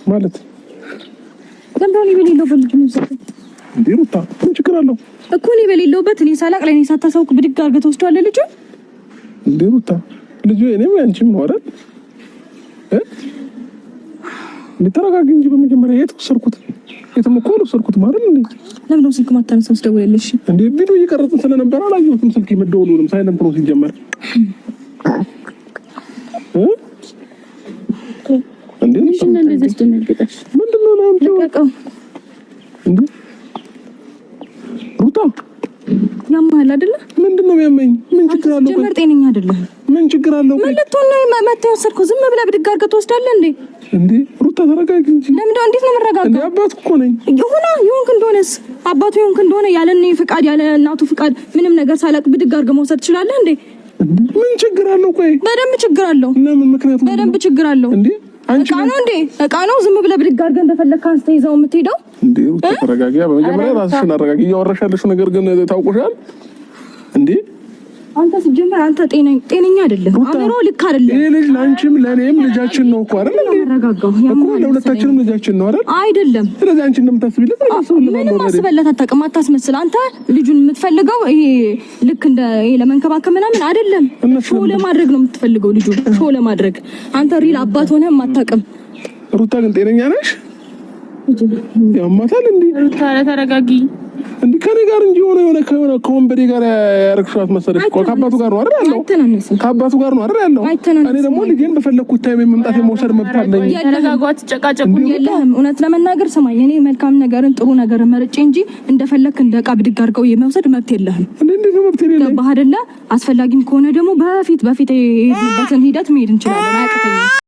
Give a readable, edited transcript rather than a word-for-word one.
ማለት ለምንድነው በሌለውበት ልጅ ነው እንዴ? ሩታ ምን ችግር አለው እኮ እኔ በሌለውበት እኔ ሳላቅ ለኔ ሳታሳውቅ ብድግ አድርገህ ትወስደዋለህ ልጁ እንዴ? ሩታ ልጁ እኔም አንቺም ነው አይደል? ተረጋጊ እንጂ በመጀመሪያ የት ወሰድኩት? የትም እኮ ወሰድኩት ማለት እንዴ? ለምን ነው ስልክ ማታነሳው? ስደውልልሽ እንዴ ቪዲዮ እየቀረጽን ስለነበር አላየሁትም። ስልክ መደወሉንም ሳይለንት ነው ሲጀመር። እንዴ እሺና እንደዚህ አስደነግጠሽ ምንድነው ነው ለቀቀው እንዴ? ሩታ ያማል አይደለ? ምንድነው የሚያመኝ? ምን ችግር አለው? ጀመር ጤነኛ አይደለም። ምን ችግር አለው? ማለት ነው መተው ወሰድኩ ዝም ብለህ ብድግ አድርገህ ትወስዳለህ እንዴ? እንዴ ሩታ ተረጋጊ እንጂ። ለምን እንዴት ነው መረጋጋት? እንዴ አባቱ እኮ ነኝ። ይሁን እንደሆነስ አባቱ ይሁን እንደሆነ ያለ እኔ ፍቃድ ያለ እናቱ ፍቃድ ምንም ነገር ሳላቅ ብድግ አድርገህ መውሰድ ትችላለህ እንዴ? ምን ችግር አለው? ቆይ በደንብ ችግር አለው። ለምን? ምክንያቱም በደንብ ችግር አለው እንዴ? እቃ ነው እንዴ? እቃ ነው ዝም ብለህ ብድግ አድርገህ እንደፈለግህ አንስተህ ይዘው የምትሄደው እንዴ? ሩታ ተረጋጊ። በመጀመሪያ ራስሽን አረጋጊ። እያወራሽ ያለሽው ነገር ግን ታውቆሻል እንዴ? አንተ ሲጀመር አንተ ጤነኛ አይደለም። አምሮ ልክ አይደለም። ይሄ ልጅ ላንቺም ለኔም ልጃችን ነው እኮ አይደል? ተረጋጋው። እኮ ለሁለታችንም ልጃችን ነው አይደል? አይደለም። ስለዚህ አንቺ እንደምታስቢለት ምንም አስበለት አታውቅም። አታስመስል። አንተ ልጁን የምትፈልገው ይሄ ልክ እንደ ይሄ ለመንከባከብ ምናምን አይደለም። ሾው ለማድረግ ነው የምትፈልገው ልጁን ሾው ለማድረግ። አንተ ሪል አባት ሆነህ አታውቅም። ሩታ ግን ጤነኛ ነሽ? ያማታል እንዴ? ሩታ ተረጋጊ እንዴ ከኔ ጋር እንጂ የሆነ ከወንበዴ ጋር ያረክሻት መሰለሽ እኮ ከአባቱ ጋር ነው አይደል ያለው? ከአባቱ ጋር ነው አይደል ያለው? እኔ ደግሞ ልጄን በፈለኩት ታይም መምጣት የመውሰድ መብት አለኝ። ተረጋጓት፣ ጨቃጨቁ የለህም። እውነት ለመናገር ሰማኝ፣ እኔ መልካም ነገርን ጥሩ ነገርን መርጬ እንጂ እንደፈለክ እንደ ዕቃ ብድግ አድርገው የመውሰድ መብት የለህም። እንዴ መብት የለኝም። ገባህ አይደለ? አስፈላጊም ከሆነ ደግሞ በፊት የሄድንበትን ሂደት መሄድ እንችላለን። አያቅተኝም